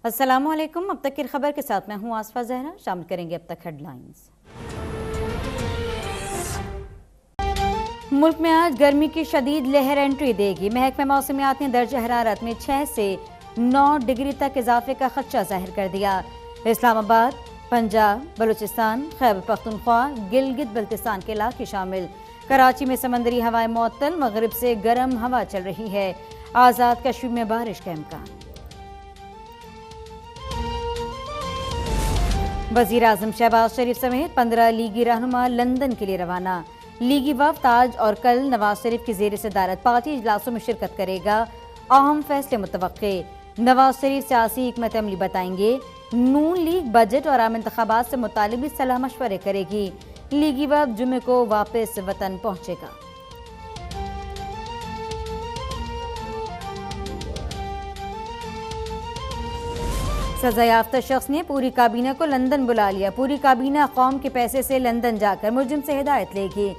السلام علیکم، اب تک کی خبر کے ساتھ میں ہوں آصفہ زہرا۔ شامل کریں گے اب تک ہیڈ لائنز۔ ملک میں آج گرمی کی شدید لہر انٹری دے گی۔ محکمہ موسمیات نے درجہ حرارت میں 6 سے 9 ڈگری تک اضافے کا خدشہ ظاہر کر دیا۔ اسلام آباد، پنجاب، بلوچستان، خیبر پختونخوا، گلگت بلتستان کے علاقے شامل۔ کراچی میں سمندری ہوائیں معطل، مغرب سے گرم ہوا چل رہی ہے۔ آزاد کشمیر میں بارش کا امکان۔ وزیر اعظم شہباز شریف سمیت 15 لیگی رہنما لندن کے لیے روانہ۔ لیگی وفد آج اور کل نواز شریف کی زیر صدارت پارٹی اجلاسوں میں شرکت کرے گا۔ اہم فیصلے متوقع۔ نواز شریف سیاسی حکمت عملی بتائیں گے۔ نون لیگ بجٹ اور عام انتخابات سے متعلق بھی صلاح مشورے کرے گی۔ لیگی وفد جمعے کو واپس وطن پہنچے گا۔ سزا یافتہ شخص نے پوری کابینہ کو لندن بلا لیا۔ پوری کابینہ قوم کے پیسے سے لندن جا کر ملزم سے ہدایت لے گی۔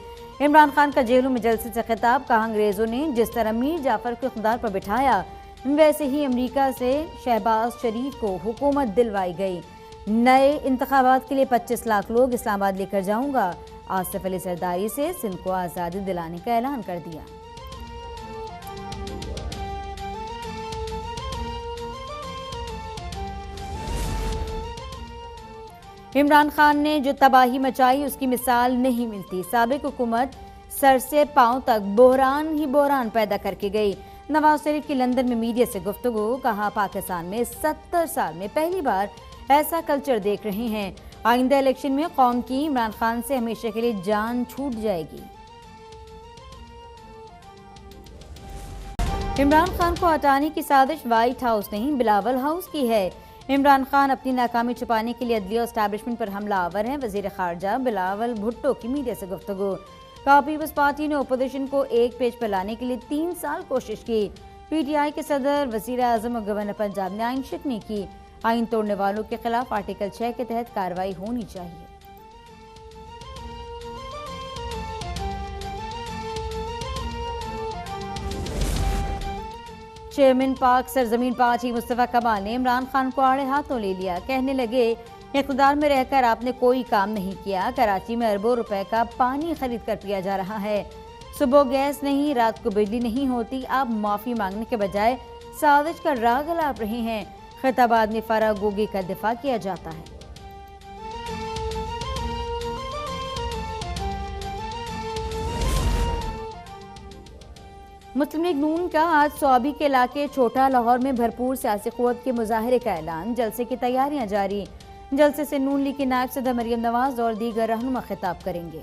عمران خان کا جیلوں میں جلسے سے خطاب، کہا انگریزوں نے جس طرح میر جعفر کو اقتدار پر بٹھایا ویسے ہی امریکہ سے شہباز شریف کو حکومت دلوائی گئی۔ نئے انتخابات کے لیے 25 لاکھ لوگ اسلام آباد لے کر جاؤں گا۔ آصف علی زرداری سے سندھ کو آزادی دلانے کا اعلان کر دیا۔ عمران خان نے جو تباہی مچائی اس کی مثال نہیں ملتی۔ سابق حکومت سر سے پاؤں تک بحران ہی بحران پیدا کر کے گئی۔ نواز شریف کی لندن میں میڈیا سے گفتگو، کہا پاکستان میں 70 سال میں پہلی بار ایسا کلچر دیکھ رہے ہیں۔ آئندہ الیکشن میں قوم کی عمران خان سے ہمیشہ کے لیے جان چھوٹ جائے گی۔ عمران خان کو ہٹانے کی سازش وائٹ ہاؤس نہیں بلاول ہاؤس کی ہے۔ عمران خان اپنی ناکامی چھپانے کے لیے عدلیہ اسٹیبلشمنٹ پر حملہ آور ہیں۔ وزیر خارجہ بلاول بھٹو کی میڈیا سے گفتگو، کہا پیپلز پارٹی نے اپوزیشن کو ایک پیج پر لانے کے لیے 3 سال کوشش کی۔ پی ٹی آئی کے صدر، وزیر اعظم اور گورنر پنجاب نے آئین شکنی کی۔ آئین توڑنے والوں کے خلاف آرٹیکل 6 کے تحت کارروائی ہونی چاہیے۔ چیئرمین پاک سرزمین پارٹی مصطفیٰ کمال نے عمران خان کو آڑے ہاتھوں لے لیا۔ کہنے لگے اقتدار میں رہ کر آپ نے کوئی کام نہیں کیا۔ کراچی میں اربوں روپے کا پانی خرید کر پیا جا رہا ہے۔ صبح گیس نہیں، رات کو بجلی نہیں ہوتی۔ آپ معافی مانگنے کے بجائے سازش کا راگ الاپ رہے ہیں۔ خطابات میں فارغ گوگی کا دفاع کیا جاتا ہے۔ مسلم لیگ نون کا آج صوابی کے علاقے چھوٹا لاہور میں بھرپور سیاسی قوت کے مظاہرے کا اعلان۔ جلسے کی تیاریاں جاری۔ جلسے سے نون لیگ کی نائب صدر مریم نواز اور دیگر رہنما خطاب کریں گے۔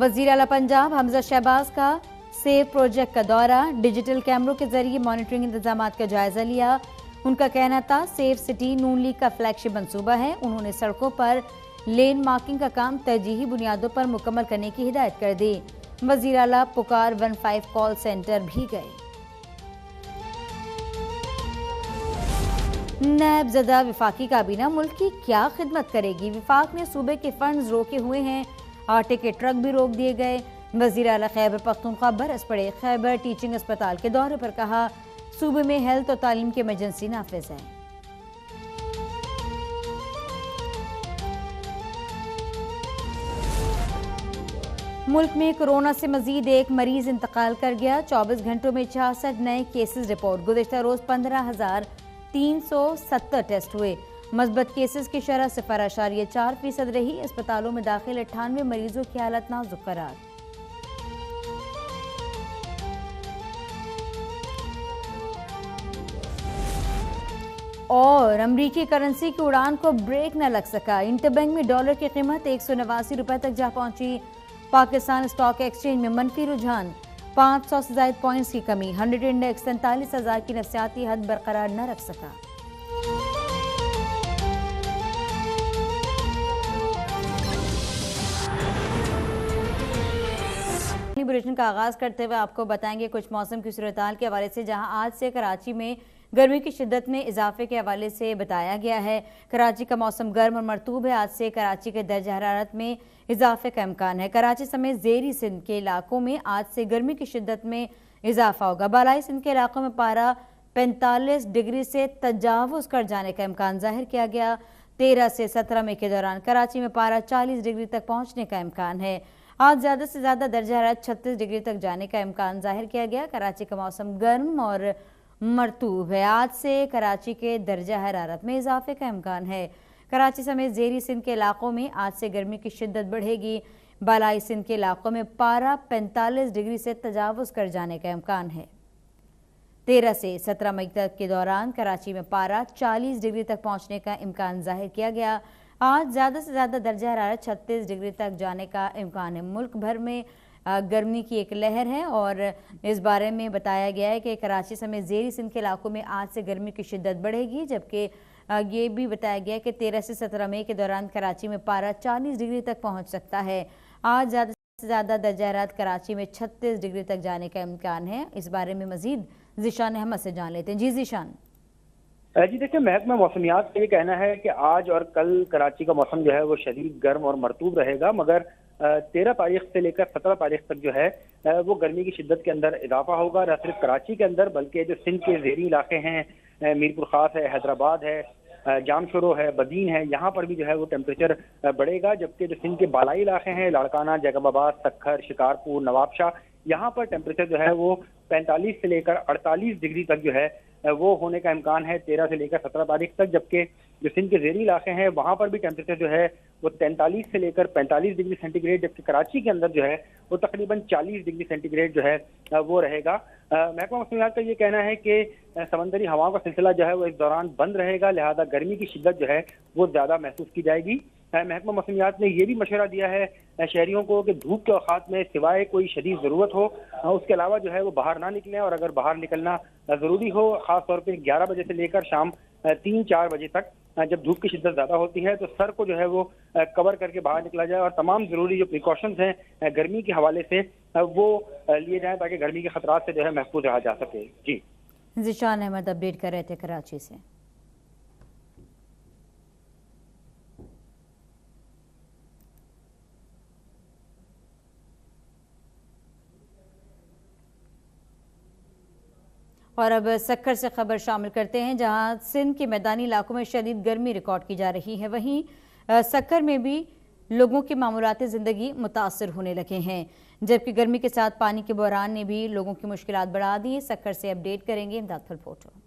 وزیر اعلیٰ پنجاب حمزہ شہباز کا سیف پروجیکٹ کا دورہ، ڈیجیٹل کیمروں کے ذریعے مانیٹرنگ انتظامات کا جائزہ لیا۔ ان کا کہنا تھا سیف سٹی نون لیگ کا فلیگ شپ منصوبہ ہے۔ انہوں نے سڑکوں پر لین مارکنگ کا کام ترجیحی بنیادوں پر مکمل کرنے کی ہدایت کر دی۔ وزیر اعلیٰ پکار 15 کال سینٹر بھی گئے۔ نیب زدہ وفاقی کابینہ ملک کی کیا خدمت کرے گی؟ وفاق نے صوبے کے فنڈز روکے ہوئے ہیں، آٹے کے ٹرک بھی روک دیے گئے۔ وزیر اعلیٰ خیبر پختونخوا برس پڑے۔ خیبر ٹیچنگ اسپتال کے دورے پر کہا صوبے میں ہیلتھ اور تعلیم کی ایمرجنسی نافذ ہے۔ ملک میں کورونا سے مزید ایک مریض انتقال کر گیا۔ 24 گھنٹوں میں 66 نئے کیسز رپورٹ۔ گزشتہ روز 15,370 ٹیسٹ ہوئے۔ مثبت کیسز کی شرح 0.4% رہی۔ اسپتالوں میں داخل 98 مریضوں کی حالت نازک قرار۔ اور امریکی کرنسی کی اڑان کو بریک نہ لگ سکا۔ انٹر بینک میں ڈالر کی قیمت 189 روپے تک جا پہنچی۔ پاکستان اسٹاک ایکسچینج میں منفی رجحان، 500 سے زائد پوائنٹس کی کمی۔ 100 انڈیکس 43,000 کی نفسیاتی حد برقرار نہ رکھ سکا۔ بلیٹن کا آغاز کرتے ہوئے آپ کو بتائیں گے کچھ موسم کی صورتحال کے حوالے سے، جہاں آج سے کراچی میں गर्मी की शिद्दत में इजाफे के हवाले से बताया गया है। कराची का मौसम गर्म और मरतूब है। आज से कराची के दर्ज हरारत में इजाफे का इम्कान है। कराची समेत ज़ेरी सिंध के इलाकों में आज से गर्मी की शिद्दत में इजाफा होगा। बालाई सिंध के इलाकों में पारा 45 डिग्री से तजावुज़ कर जाने का इम्कान जाहिर किया गया। 13 से 17 मई के दौरान कराची में पारा 40 डिग्री तक पहुंचने का इम्कान है। आज ज़्यादा से ज़्यादा दर्जा हरारत 36 डिग्री तक जाने का इम्कान जाहिर किया गया। कराची का मौसम गर्म और मरतूब है। आज से कराची के दर्जा हरारत में इजाफे का इम्कान है। कराची समेत ज़ेरी सिंध के इलाकों में आज से गर्मी की शिद्दत बढ़ेगी। बालाई सिंध के इलाकों में पारा 45 डिग्री से तजावुज़ कर जाने का इम्कान है। 13 से 17 मई तक के दौरान कराची में पारा 40 डिग्री तक पहुंचने का इम्कान जाहिर किया गया। आज ज़्यादा से ज़्यादा दर्जा हरारत 36 डिग्री तक जाने का इम्कान है। मुल्क भर में गर्मी की एक लहर है और इस बारे में बताया गया है कि कराची समेत ज़ेरी सिंध के इलाकों में आज से गर्मी की शिद्दत बढ़ेगी, जबकि ये भी बताया गया कि 13 से 17 मई के दौरान कराची में पारा 40 डिग्री तक पहुंच सकता है। आज ज़्यादा से ज़्यादा दर्जा हरारत कराची में 36 डिग्री तक जाने का इम्कान है। इस बारे में मज़ीद ज़ीशान अहमद से जान लेते हैं। जी ज़ीशान। जी देखिए, महकमा मौसमियात का ये कहना है कि आज और कल कराची का मौसम जो है वो शदीद गर्म और मरतूब रहेगा, मगर 13 तारीख से लेकर 17 तारीख तक जो है वो गर्मी की शिद्दत के अंदर इजाफा होगा। न सिर्फ कराची के अंदर बल्कि जो सिंध के ज़ेरी इलाके हैं, मीरपुर खास है, हैदराबाद है, जामशोरो है, बदीन है, यहाँ पर भी जो है वो टेम्परेचर बढ़ेगा। जबकि जो सिंध के बालाई इलाके हैं, लाड़काना, जैकबाबाद, सक्खर, शिकारपुर, नवाबशाह, यहाँ पर टेम्परेचर जो है वो 45 से लेकर 48 डिग्री तक जो है वो होने का इम्कान है 13 से लेकर 17 तारीख तक। जबकि जो सिंध के ज़ेरी इलाके हैं वहाँ पर भी टेम्परेचर जो है वो 43 से लेकर 45 डिग्री सेंटीग्रेड, जबकि कराची के अंदर जो है वो तकरीबन 40 डिग्री सेंटीग्रेड जो है वो रहेगा। महकमा मौसमियात का ये कहना है कि समंदरी हवाओं का सिलसिला जो है वो इस दौरान बंद रहेगा, लिहाजा गर्मी की शिद्दत जो है वो ज़्यादा महसूस की जाएगी। महकमा मौसमियात ने यह भी मशवरा दिया है शहरियों को कि धूप के औकात में सिवाय कोई शदीद ज़रूरत हो उसके अलावा जो है वो बाहर ना निकलें, और अगर बाहर निकलना ज़रूरी हो ख़ास तौर पर 11 बजे से लेकर शाम 3-4 बजे तक जब धूप की शिद्दत ज़्यादा होती है तो सर को जो है वो कवर करके बाहर निकला जाए और तमाम ज़रूरी जो प्रिकॉशंस हैं गर्मी के हवाले से वो लिए जाएँ ताकि गर्मी के खतरात से जो है महफूज रहा जा सके। जी ज़ीशान अहमद अपडेट कर रहे थे कराची से। और अब सक्कर से खबर शामिल करते हैं, जहां सिंध के मैदानी इलाकों में शदीद गर्मी रिकॉर्ड की जा रही है। वहीं सक्कर में भी लोगों की मामूलाती ज़िंदगी मुतासर होने लगे हैं, जबकि गर्मी के साथ पानी के बहरान ने भी लोगों की मुश्किलात बढ़ा दी है। सक्कर से अपडेट करेंगे इमदाद फोटो।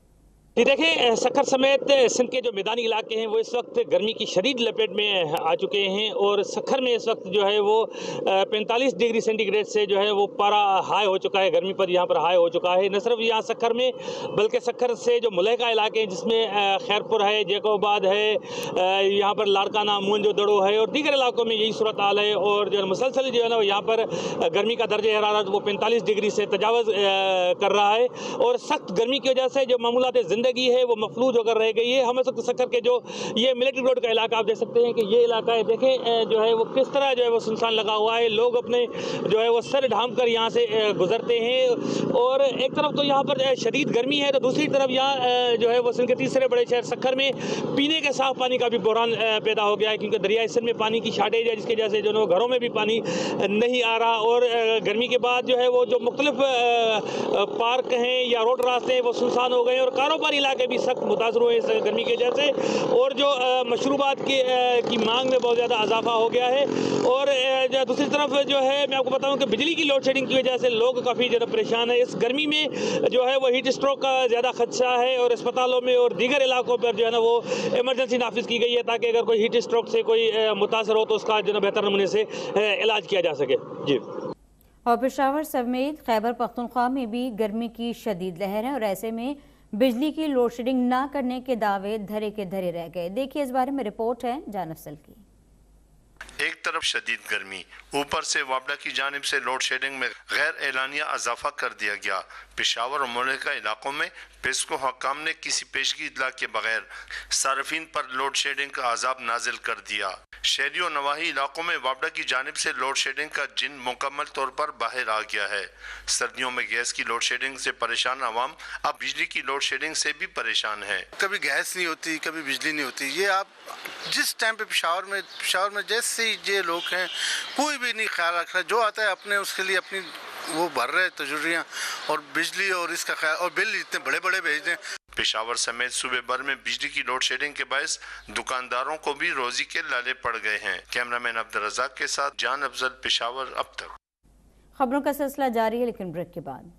ये देखें, सक्कर समेत सिंध के जो मैदानी इलाके हैं वो इस वक्त गर्मी की शदीद लपेट में आ चुके हैं और सक्कर में इस वक्त जो है वो 45 डिग्री सेंटीग्रेड से जो है वो पारा हाई हो चुका है, गर्मी पर यहाँ पर हाई हो चुका है। न सिर्फ यहाँ सक्कर में बल्कि सक्कर से जो मुलहका इलाके हैं जिसमें खैरपुर है, जैकोबाद है, यहाँ पर लाड़काना, मोहनजोदड़ो है और दीगर इलाकों में यही सूरत हाल है। और जो मुसलसल जो है ना यहाँ पर गर्मी का दर्ज हरारत वो 45 डिग्री से तजावज़ कर रहा है और सख्त गर्मी की वजह से जो मामूलात ज़िंदगी है वो मफलूज होकर रह गई है। हम सक्कर के जो ये मिलिट्री रोड का इलाका आप देख सकते हैं कि ये इलाका है, देखें जो है वो किस तरह जो है वो सुनसान लगा हुआ है। लोग अपने जो है वो सर ढांप कर यहाँ से गुजरते हैं और एक तरफ तो यहाँ पर शदीद गर्मी है तो दूसरी तरफ यहाँ जो है वो सिंध के तीसरे बड़े शहर सक्कर में पीने के साफ पानी का भी बहरान पैदा हो गया है, क्योंकि दरियाई सिंध में पानी की शार्टेज है जिसकी वजह से जो है घरों में भी पानी नहीं आ रहा और गर्मी के बाद जो है वो जो मुख्तलिफ पार्क हैं या रोड रास्ते हैं वो सुनसान हो गए और कारोबारी इलाके भी सख्त मुतासर हुए इस गर्मी की वजह से और जो मशरूबात की मांग में बहुत ज़्यादा इजाफा हो गया है। और दूसरी तरफ जो है मैं आपको बताऊं कि बिजली की लोड शेडिंग की वजह से लोग काफ़ी ज़्यादा परेशान है। इस गर्मी में जो है वो हीट स्ट्रोक का ज़्यादा खदशा है और अस्पतालों में और दीगर इलाकों पर जो है ना वो इमरजेंसी नाफिज की गई है ताकि अगर कोई हीट स्ट्रोक से कोई मुतासर हो तो उसका जो है बेहतर नमूने से इलाज किया जा सके। जी और पेशावर समेत खैबर पख्तूनख्वा में भी गर्मी की शदीद लहर है और ऐसे में बिजली की लोड शेडिंग ना करने के दावे धरे के धरे रह गए। देखिए इस बारे में रिपोर्ट है जान अफसल की। ایک طرف شدید گرمی، اوپر سے وابڈا کی جانب سے لوڈ شیڈنگ میں غیر اعلانیہ اضافہ کر دیا گیا۔ پشاور اور ملحقہ علاقوں میں پیسکو حکام نے کسی پیشگی اطلاع کے بغیر صارفین پر لوڈ شیڈنگ کا عذاب نازل کر دیا۔ شہری و نواحی علاقوں میں وابڈا کی جانب سے لوڈ شیڈنگ کا جن مکمل طور پر باہر آ گیا ہے۔ سردیوں میں گیس کی لوڈ شیڈنگ سے پریشان عوام اب بجلی کی لوڈ شیڈنگ سے بھی پریشان ہے۔ کبھی گیس نہیں ہوتی، کبھی بجلی نہیں ہوتی۔ یہ آپ جس ٹائم پہ پشاور میں جیسے یہ لوگ ہیں کوئی بھی نہیں خیال رکھ رہا، جو آتا ہے اپنے اس کے لیے اپنی وہ بھر رہے تجربیاں، اور بجلی اور اس کا خیال، اور بل اتنے بڑے بڑے بھیج دیں۔ پشاور سمیت صوبے بھر میں بجلی کی لوڈ شیڈنگ کے باعث دکانداروں کو بھی روزی کے لالے پڑ گئے ہیں۔ کیمرامین عبدالرزاق کے ساتھ جان افضل، پشاور اب تک۔ خبروں کا سلسلہ جاری ہے لیکن بریک کے بعد